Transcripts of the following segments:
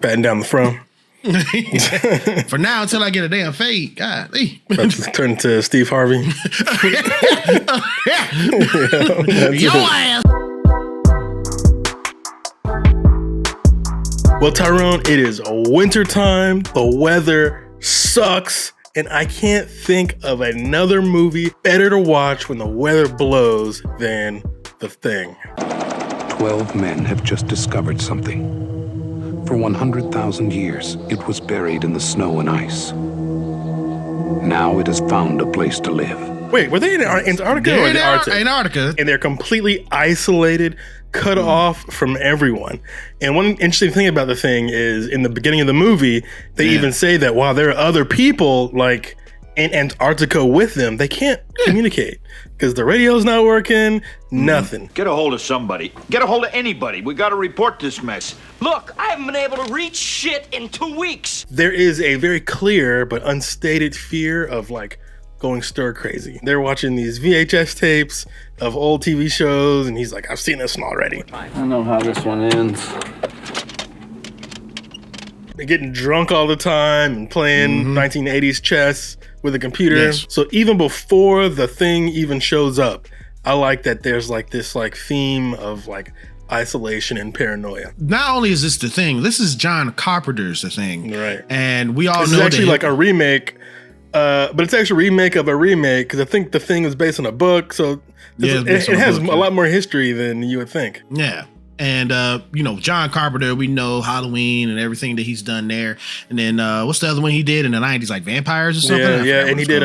Batting down the throne. For now, until I get a damn fade. God, turn to Steve Harvey. Your ass. Well, Tyrone, it is wintertime. The weather sucks. And I can't think of another movie better to watch when the weather blows than The Thing. 12 men have just discovered something. For 100,000 years, it was buried in the snow and ice. Now it has found a place to live. Wait, were they in Antarctica or the Arctic? Antarctica. And they're completely isolated, cut off from everyone. And one interesting thing about The Thing is in the beginning of the movie, they even say that while there are other people like in Antarctica with them, they can't communicate because the radio's not working, nothing. Get a hold of somebody. Get a hold of anybody. We got to report this mess. Look, I haven't been able to reach shit in 2 weeks. There is a very clear but unstated fear of like going stir crazy. They're watching these VHS tapes of old TV shows and he's like, I've seen this one already. I know how this one ends. They're getting drunk all the time and playing 1980s chess with a computer. Yes. So even before The Thing even shows up, I like that there's like this like theme of like isolation and paranoia. Not only is this The Thing, this is John Carpenter's The Thing. Right. And we all This know is actually that like a remake, but it's actually a remake of a remake because I think The Thing was based on a book. So it has a lot more history than you would think. Yeah. And, you know, John Carpenter, we know Halloween and everything that he's done there. And then what's the other one he did in the 90s, like Vampires or something? Yeah, and he did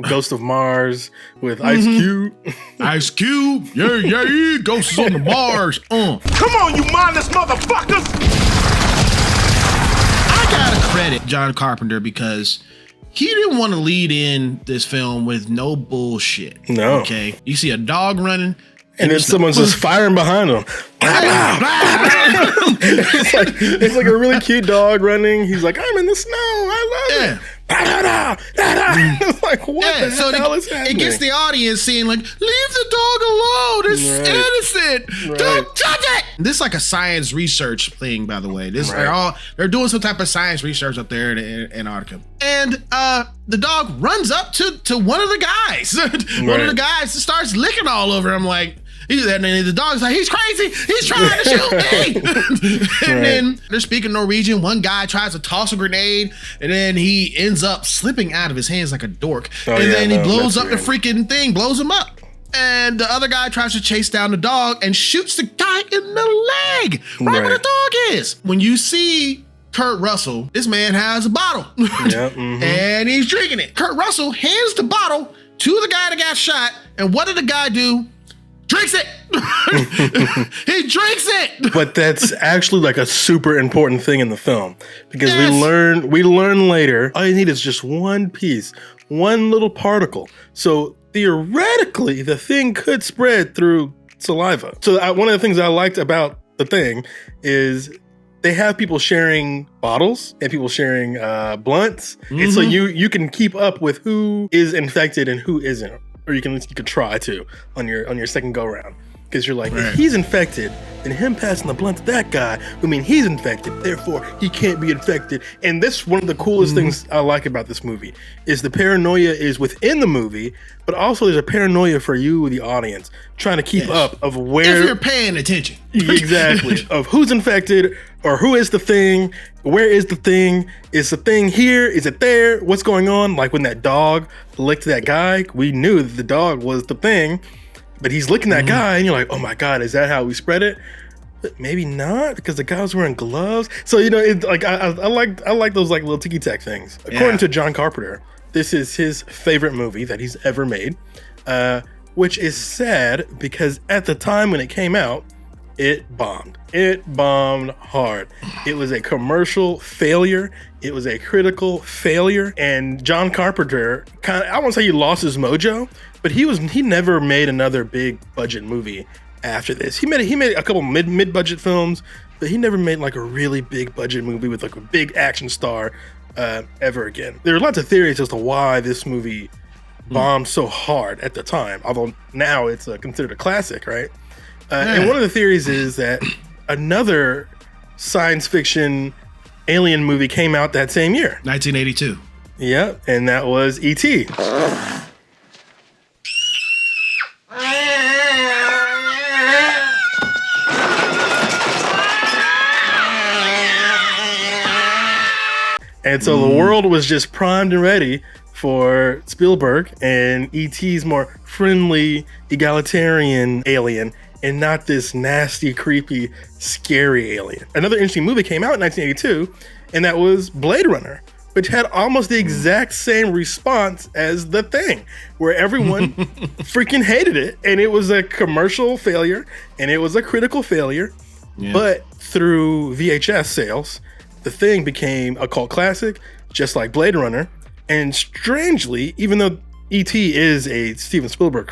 Ghost of Mars with Ice Cube. Ice Cube, yeah, Ghosts on the Mars. Come on, you mindless motherfuckers! I gotta credit John Carpenter because he didn't want to lead in this film with no bullshit. No. Okay, you see a dog running, And then someone's just firing behind him. it's like a really cute dog running. He's like, I'm in the snow. I love it. It's like, what the hell is happening? It gets the audience seeing like, leave the dog alone. It's innocent. Don't touch it. This is like a science research thing, by the way. They're doing some type of science research up there in Antarctica. And the dog runs up to one of the guys. One of the guys starts licking all over him like, and then the dog's like, he's crazy. He's trying to shoot me. And then they're speaking Norwegian. One guy tries to toss a grenade, and then he ends up slipping out of his hands like a dork. Then he blows up the freaking thing, blows him up. And the other guy tries to chase down the dog and shoots the guy in the leg, right where the dog is. When you see Kurt Russell, this man has a bottle, and he's drinking it. Kurt Russell hands the bottle to the guy that got shot, and what did the guy do? Drinks it. He drinks it. But that's actually like a super important thing in the film because we learn later all you need is just one piece, one little particle. So theoretically, the thing could spread through saliva. So one of the things I liked about The Thing is they have people sharing bottles and people sharing blunts, and so you can keep up with who is infected and who isn't. Or you can try to on your second go round because you're like, if he's infected, then him passing the blunt to that guy would mean he's infected. Therefore, he can't be infected. And this one of the coolest things I like about this movie is the paranoia is within the movie, but also there's a paranoia for you, the audience, trying to keep up of where if you're paying attention. Exactly. Of who's infected or who is the thing. Where is the thing? Is the thing here? Is it there? What's going on? Like when that dog licked that guy, we knew that the dog was the thing, but he's licking that guy and you're like, oh my God, is that how we spread it? But maybe not because the guy was wearing gloves. So, you know, it's like, I like those like little ticky-tack things. According to John Carpenter, this is his favorite movie that he's ever made, which is sad because at the time when it came out, it bombed. It bombed hard. It was a commercial failure. It was a critical failure. And John Carpenter I won't say he lost his mojo, but he never made another big budget movie after this. He made a couple mid-budget films, but he never made like a really big budget movie with like a big action star ever again. There are lots of theories as to why this movie bombed so hard at the time, although now it's considered a classic, right? And one of the theories is that another science fiction alien movie came out that same year. 1982. Yep, and that was E.T. And so the world was just primed and ready for Spielberg and E.T.'s more friendly, egalitarian alien, and not this nasty, creepy, scary alien. Another interesting movie came out in 1982, and that was Blade Runner, which had almost the exact same response as The Thing, where everyone freaking hated it. And it was a commercial failure, and it was a critical failure. Yeah. But through VHS sales, The Thing became a cult classic, just like Blade Runner. And strangely, even though E.T. is a Steven Spielberg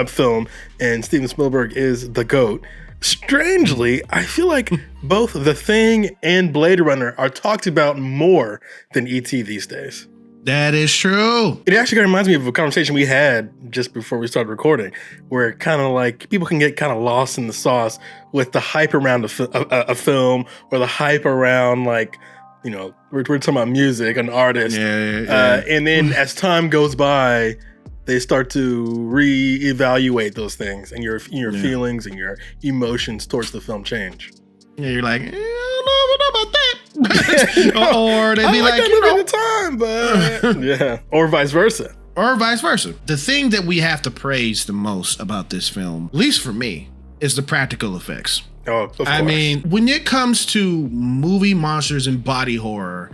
film, and Steven Spielberg is the GOAT, strangely, I feel like both The Thing and Blade Runner are talked about more than E.T. these days. That is true. It actually reminds me of a conversation we had just before we started recording, where kind of like people can get kind of lost in the sauce with the hype around a film, or the hype around, like, you know, we're talking about music, an artist. Yeah. And then as time goes by, they start to reevaluate those things, and your feelings and your emotions towards the film change. Yeah, you're like, I don't know about that. Or they'd be like, you know, at the time, but yeah, or vice versa. Or vice versa. The thing that we have to praise the most about this film, at least for me, is the practical effects. Oh, of course. I mean, when it comes to movie monsters and body horror,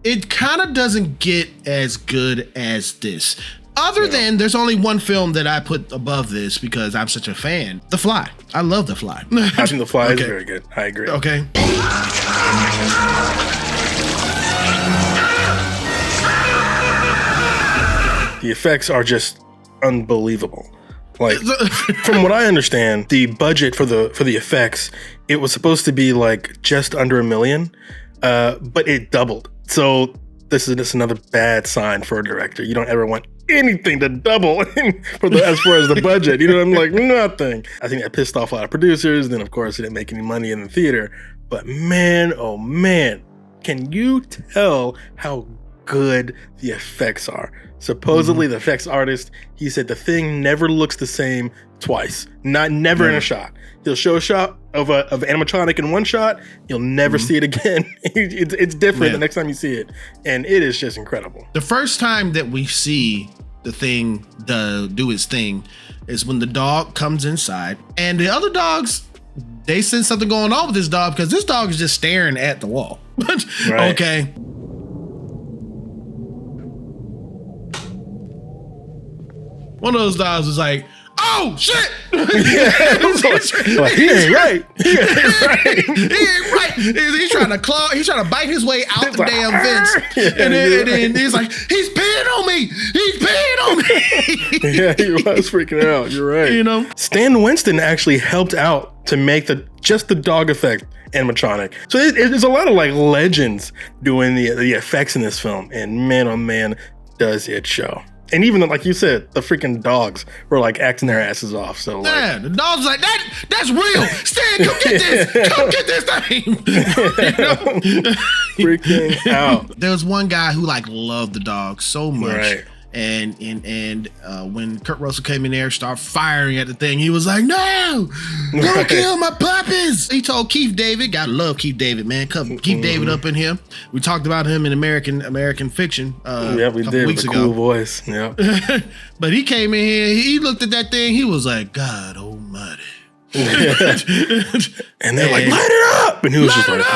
it kind of doesn't get as good as this. Other than there's only one film that I put above this because I'm such a fan. The Fly. I love The Fly. I think The Fly is very good. I agree. Okay. The effects are just unbelievable. Like, from what I understand, the budget for the effects, it was supposed to be like just under $1 million, but it doubled. So this is just another bad sign for a director. You don't ever want anything to double as far as the budget. You know, I'm like, nothing. I think that pissed off a lot of producers. And then, of course, it didn't make any money in the theater. But man, oh man, can you tell how good the effects are? Supposedly, the effects artist, he said the thing never looks the same twice. Never in a shot. He'll show a shot of animatronic in one shot. You'll never see it again. It's different the next time you see it, and it is just incredible. The first time that we see the thing do its thing is when the dog comes inside, and the other dogs, they sense something going on with this dog because this dog is just staring at the wall. Right. Okay. One of those dogs was like, "Oh shit!" Like, he ain't right. He ain't right. He ain't right. He's trying to claw. He's trying to bite his way out the damn vents. And then he's like, "He's peeing on me. He's peeing on me." Yeah, he was freaking out. You're right. You know, Stan Winston actually helped out to make just the dog effect animatronic. So there's a lot of like legends doing the effects in this film, and man, oh man, does it show. And even like you said, the freaking dogs were like acting their asses off. So like, yeah, the dog's like, that's real. Stan, come get this. Come get this thing. Freaking out. There was one guy who like loved the dog so much. Right. And when Kurt Russell came in there, started firing at the thing, he was like, "No, don't kill my puppies." He told Keith David, gotta love Keith David, man. Keith David up in here. We talked about him in American Fiction. Yeah, we did. With a cool voice. Yeah. But he came in here, he looked at that thing, he was like, "God Almighty." And they're like, "Light it up!" And he was just like,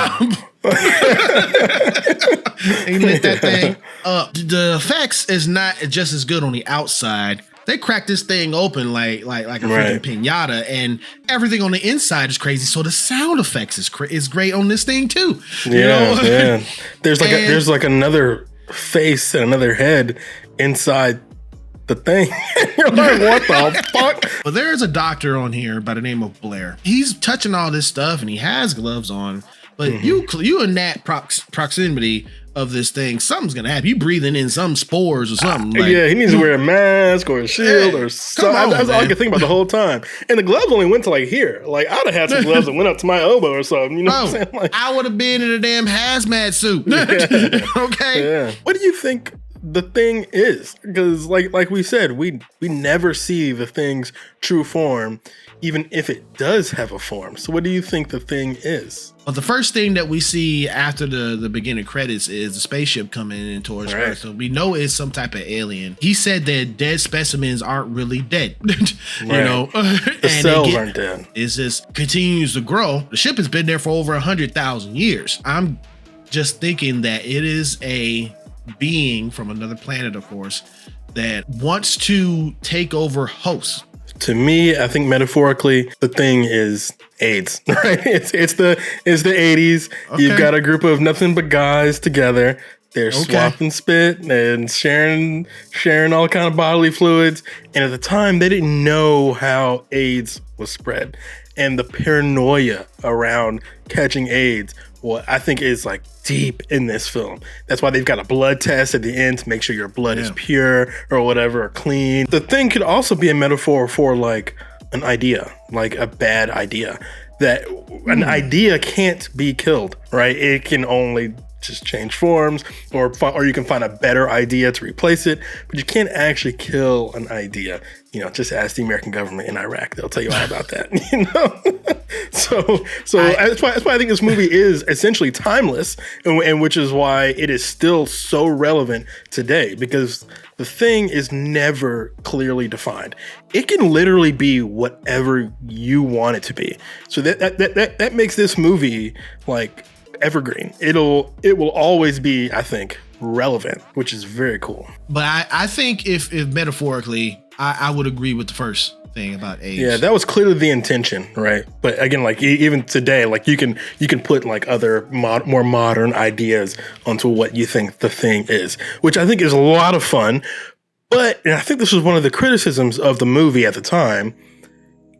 he lit that thing up. The effects is not just as good on the outside. They cracked this thing open like a freaking pinata, and everything on the inside is crazy. So the sound effects is great on this thing too. Yeah, you know? Yeah. There's like another face and another head inside the thing. You're like, what the fuck? Well, there's a doctor on here by the name of Blair. He's touching all this stuff and he has gloves on, But you in that proximity of this thing, something's gonna happen. You breathing in some spores or something. Like, yeah, he needs to wear a mask or a shield or something. That's all I could think about the whole time. And the gloves only went to like here. Like I'd have had some gloves that went up to my elbow or something. You know what I'm saying? Like, I would have been in a damn hazmat suit. Okay. Yeah. What do you think the thing is? Because like we said, we never see the thing's true form, even if it does have a form. So what do you think the thing is? Well, the first thing that we see after the beginning credits is the spaceship coming in towards Earth. So we know it's some type of alien. He said that dead specimens aren't really dead. You know, the cells aren't dead. It just continues to grow. The ship has been there for over 100,000 years. I'm just thinking that it is a being from another planet, of course, that wants to take over hosts. To me, I think metaphorically, the thing is AIDS, right? It's the 80s. Okay. You've got a group of nothing but guys together. They're swapping spit and sharing all kind of bodily fluids. And at the time, they didn't know how AIDS was spread. And the paranoia around catching AIDS, well, I think is like deep in this film. That's why they've got a blood test at the end to make sure your blood is pure or whatever, or clean. The thing could also be a metaphor for like an idea, like a bad idea. That an idea can't be killed, right? It can only just change forms, or you can find a better idea to replace it, but you can't actually kill an idea. You know, just ask the American government in Iraq; they'll tell you all about that. You know, so that's why I think this movie is essentially timeless, and which is why it is still so relevant today, because the thing is never clearly defined. It can literally be whatever you want it to be. So that makes this movie like evergreen. It will always be, I think, relevant, which is very cool. But I think if metaphorically, I would agree with the first thing about age. Yeah, that was clearly the intention, right? But again, like even today, like you can put like other more modern ideas onto what you think the thing is, which I think is a lot of fun. But, and I think this was one of the criticisms of the movie at the time,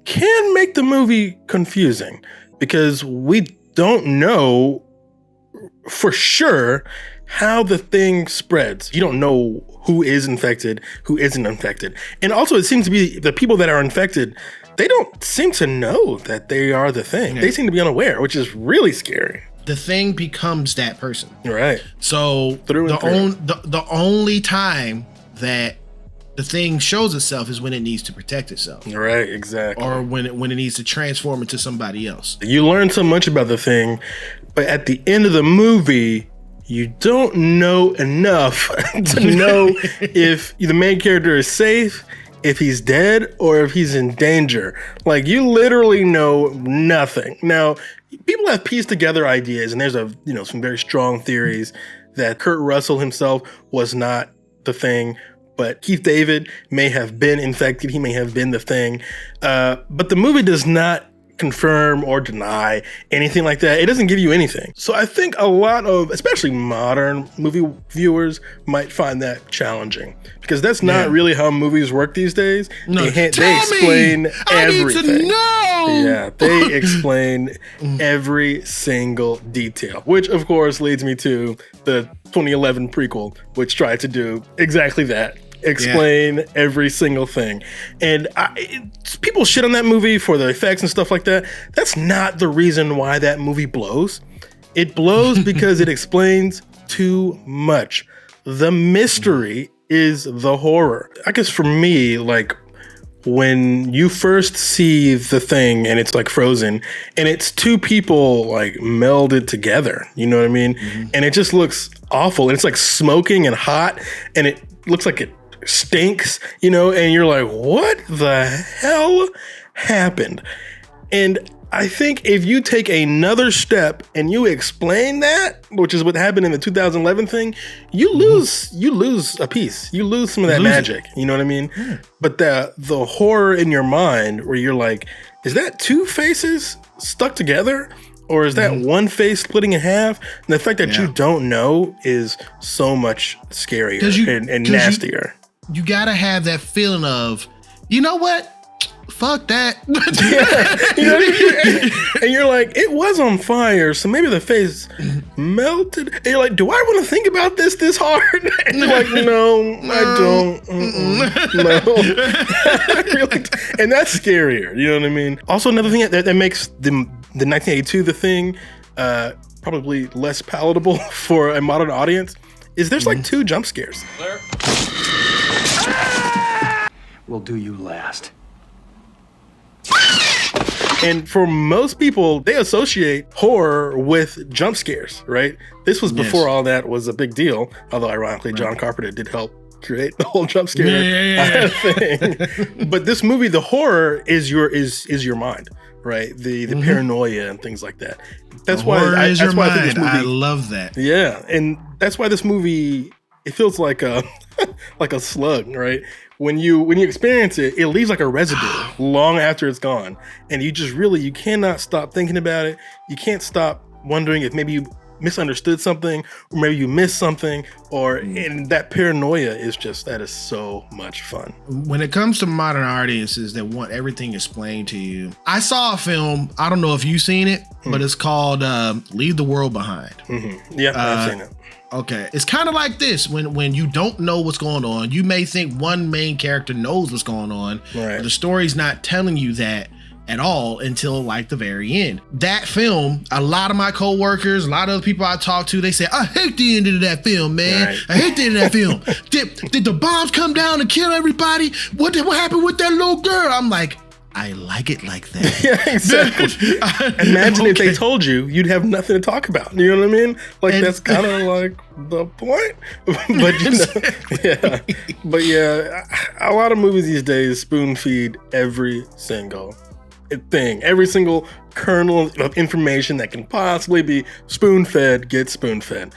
can make the movie confusing because we don't know for sure how the thing spreads. You don't know who is infected, who isn't infected. And also it seems to be the people that are infected, they don't seem to know that they are the thing. Yeah. They seem to be unaware, which is really scary. The thing becomes that person. Right. So the only time that the thing shows itself is when it needs to protect itself. Right, exactly. Or when it needs to transform into somebody else. You learn so much about the thing, but at the end of the movie, you don't know enough to know if the main character is safe, if he's dead, or if he's in danger. Like, you literally know nothing. Now, people have pieced together ideas, and there's some very strong theories that Kurt Russell himself was not the thing, but Keith David may have been infected. He may have been the thing. But the movie does not confirm or deny anything like that. It doesn't give you anything. So I think a lot of, especially modern movie viewers, might find that challenging because that's not really how movies work these days. No. They explain everything. I need to know. Yeah, they explain every single detail, which of course leads me to the 2011 prequel, which tried to do exactly that. Explain every single thing. And people shit on that movie for the effects and stuff like that. That's not the reason why that movie blows. It blows because it explains too much. The mystery is the horror. I guess for me, like, when you first see the thing and it's like frozen and it's two people like melded together, you know what I mean? Mm-hmm. And it just looks awful. And it's like smoking and hot and it looks like it stinks, and you're like, what the hell happened? And I think if you take another step and you explain that, which is what happened in the 2011 thing, you lose a piece. You lose some of that magic. You know what I mean? Yeah. But the horror in your mind where you're like, is that two faces stuck together? Or is that one face splitting in half? And the fact that you don't know is so much scarier and nastier. You gotta have that feeling of, you know what? fuck that. You know, and you're like, it was on fire, so maybe the face melted. And you're like, do I want to think about this hard? And you're like, no, I don't. No. Really, and that's scarier. You know what I mean? Also, another thing that makes the 1982 The Thing probably less palatable for a modern audience is there's like 2 jump scares. Clear. We'll do you last. And for most people, they associate horror with jump scares, right? This was before all that was a big deal. Although ironically, John Carpenter did help create the whole jump scare thing. But this movie, the horror is your mind, right? The paranoia and things like that. That's why I think this movie. I love that. Yeah, and that's why this movie, it feels like a like a slug, right? When you experience it, it leaves like a residue long after it's gone, and you cannot stop thinking about it. You can't stop wondering if maybe you misunderstood something, or maybe you missed something, and that paranoia that is so much fun. When it comes to modern audiences that want everything explained to you, I saw a film, I don't know if you've seen it, but it's called Leave the World Behind. Yeah, I've seen it. Okay, it's kind of like this. When you don't know what's going on, you may think one main character knows what's going on, but the story's not telling you that at all until like the very end. That film, a lot of my coworkers, a lot of the people I talk to, they say, I hate the end of that film, man. Right. I hate the end of that film. Did the bombs come down and kill everybody? What happened with that little girl? I'm like, I like it like that. Yeah, exactly. Imagine if they told you, you'd have nothing to talk about. You know what I mean? Like, that's kind of like the point. But yeah, a lot of movies these days spoon feed every single thing. Every single kernel of information that can possibly be spoon fed gets spoon fed.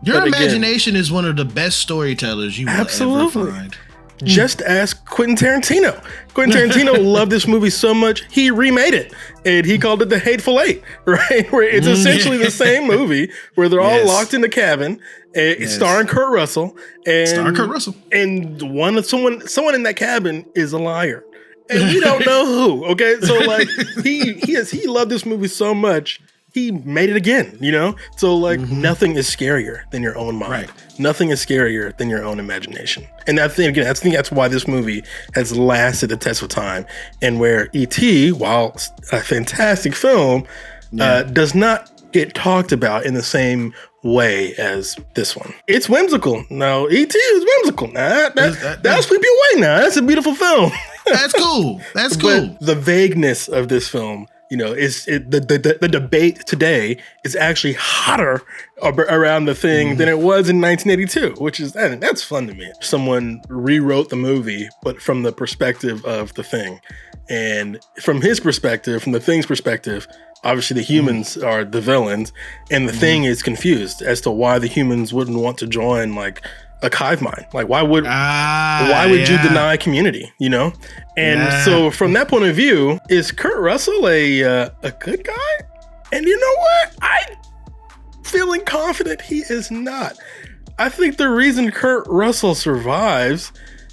Your imagination is one of the best storytellers you will ever find. Just ask Quentin Tarantino. Quentin Tarantino loved this movie so much, he remade it. And he called it The Hateful Eight, right? Where it's essentially the same movie where they're all locked in the cabin, starring Kurt Russell. And someone in that cabin is a liar. And we don't know who, okay? So like he loved this movie so much, he made it again, you know? So like nothing is scarier than your own mind. Right. Nothing is scarier than your own imagination. And I think that's why this movie has lasted the test of time, and where E.T., while a fantastic film, does not get talked about in the same way as this one. It's whimsical. No, E.T. is whimsical. That'll sweep you away now. That's a beautiful film. That's cool. That's cool. But the vagueness of this film, you know, the debate today is actually hotter around the thing than it was in 1982, which is, that's fun to me. Someone rewrote the movie, but from the perspective of the thing. And from his perspective, from the thing's perspective, obviously the humans are the villains, and the thing is confused as to why the humans wouldn't want to join like a hive mind. Like why would you deny community, you know? And so from that point of view, is Kurt Russell a good guy? And you know what? I'm feeling confident he is not. I think the reason Kurt Russell survives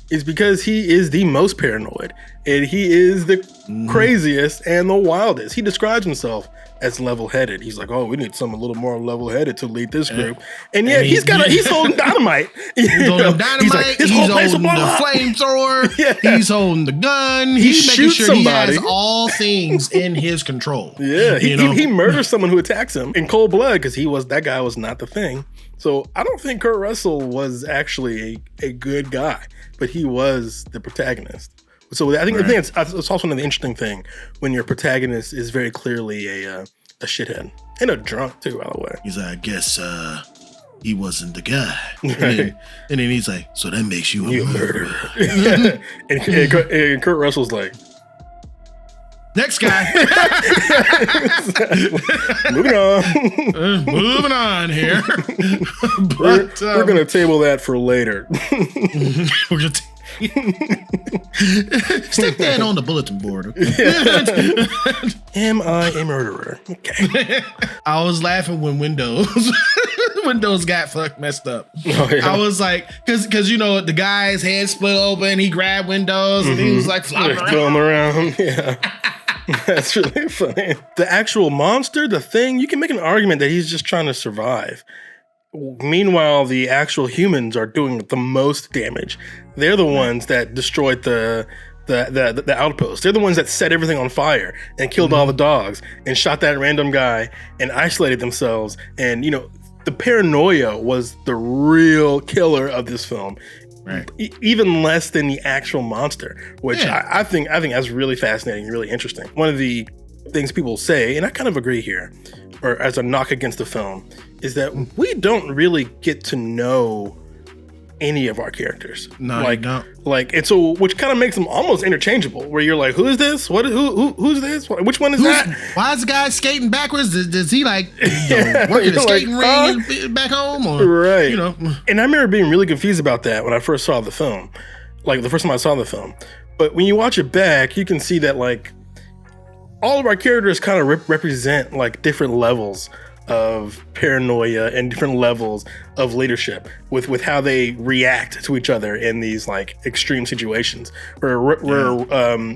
is because he is the most paranoid, and he is the craziest and the wildest. He describes himself as level-headed. He's like, oh, we need someone a little more level-headed to lead this group. And yet he's holding dynamite. He's holding dynamite. He's, like, he's holding the flamethrower. He's holding the gun. He's making sure somebody. He has all things in his control. Yeah, he murders someone who attacks him in cold blood because that guy was not the thing. So I don't think Kurt Russell was actually a good guy, but he was the protagonist. So I think it's also another interesting thing when your protagonist is very clearly a shithead and a drunk too, by the way. He's like, I guess he wasn't the guy. Right. And then he's like, so that makes you a murderer. and Kurt Russell's like, next guy. Moving on. Moving on here. We're going to table that for later. Stick that on the bulletin board. Okay? Am I a murderer? Okay. I was laughing when Windows got messed up. Oh, yeah. I was like, because you know the guy's head split open, he grabbed Windows and he was like flopping around. Yeah. That's really funny. The actual monster, the thing, you can make an argument that he's just trying to survive. Meanwhile, the actual humans are doing the most damage. They're the ones that destroyed the outpost. They're the ones that set everything on fire and killed all the dogs and shot that random guy and isolated themselves. And, you know, the paranoia was the real killer of this film. Right. Even less than the actual monster, which I think that's really fascinating, really interesting. One of the things people say, and I kind of agree here, or as a knock against the film, is that we don't really get to know any of our characters. No, like, you don't. Like, and so, which kind of makes them almost interchangeable, where you're like, who is this? Who's this? Which one is that? Why is the guy skating backwards? Does he like work in a skating ring back home? Or, right. You know. And I remember being really confused about that when I first saw the film, like the first time I saw the film. But when you watch it back, you can see that like all of our characters kind of represent like different levels of paranoia and different levels of leadership with how they react to each other in these like extreme situations where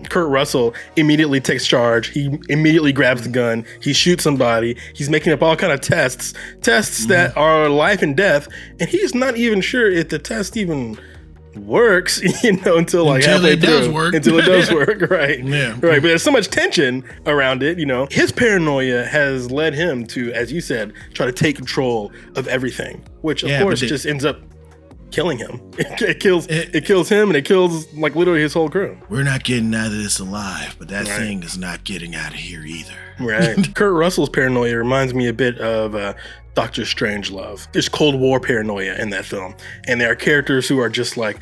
Kurt Russell immediately takes charge. He immediately grabs the gun. He shoots somebody. He's making up all kind of tests that are life and death. And he's not even sure if the test even works, you know, until halfway through. Until it does work, right? Yeah. Right. But there's so much tension around it, you know. His paranoia has led him to, as you said, try to take control of everything, which of course just ends up killing him. It kills him, and it kills like literally his whole crew. We're not getting out of this alive, but that thing is not getting out of here either. Right. Kurt Russell's paranoia reminds me a bit of Dr. Strangelove. There's Cold War paranoia in that film, and there are characters who are just like,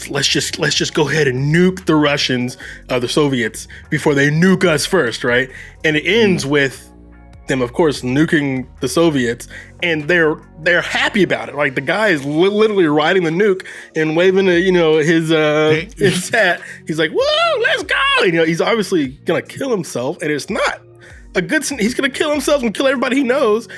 let's just go ahead and nuke the Russians, the Soviets, before they nuke us first, right? And it ends with them, of course, nuking the Soviets, and they're happy about it. Like the guy is literally riding the nuke and waving, his hat. He's like, "Whoa, let's go!" You know, he's obviously gonna kill himself, and it's not a good. He's gonna kill himself and kill everybody he knows.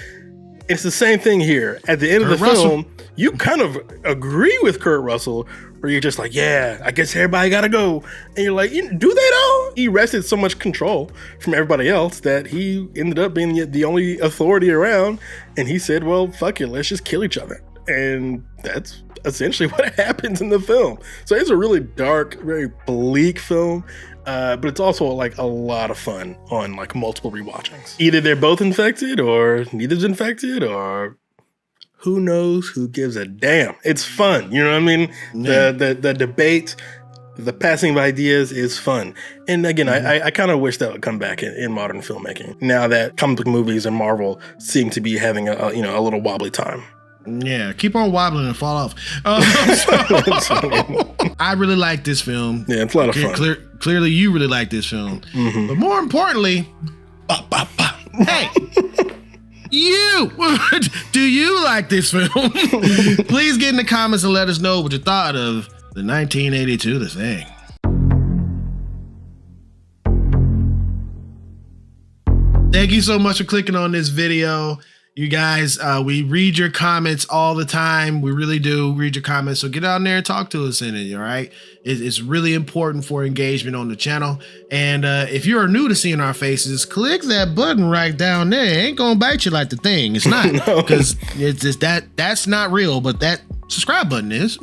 It's the same thing here. At the end of the film, you kind of agree with Kurt Russell, where you're just like, yeah, I guess everybody gotta go. And you're like, do they though? He wrested so much control from everybody else that he ended up being the only authority around. And he said, well, fuck it, let's just kill each other. And that's essentially what happens in the film. So it's a really dark, very bleak film. But it's also like a lot of fun on like multiple rewatchings. Either they're both infected or neither's infected, or who knows, who gives a damn. It's fun, you know what I mean? Yeah. The debate, the passing of ideas is fun. And again, I kind of wish that would come back in modern filmmaking, now that comic book movies and Marvel seem to be having a little wobbly time. Yeah, keep on wobbling and fall off. I really like this film. Yeah, it's a lot of fun. Clearly, you really like this film. Mm-hmm. But more importantly, hey, you, do you like this film? Please get in the comments and let us know what you thought of the 1982 The Thing. Thank you so much for clicking on this video. You guys, we read your comments all the time. We really do read your comments. So get out there and talk to us in it, all right? It's really important for engagement on the channel. And if you're new to seeing our faces, click that button right down there. It ain't gonna bite you like the thing. It's not, because it's just that's not real, but that subscribe button is.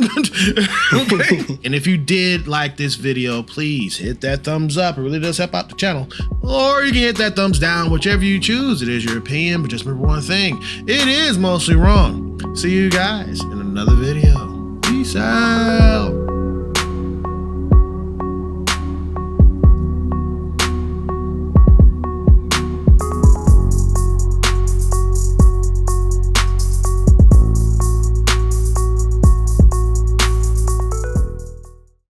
Okay. And if you did like this video, please hit that thumbs up. It really does help out the channel. Or you can hit that thumbs down, whichever you choose. It is your opinion, but just remember one thing. It is mostly wrong. See you guys in another video. Peace out.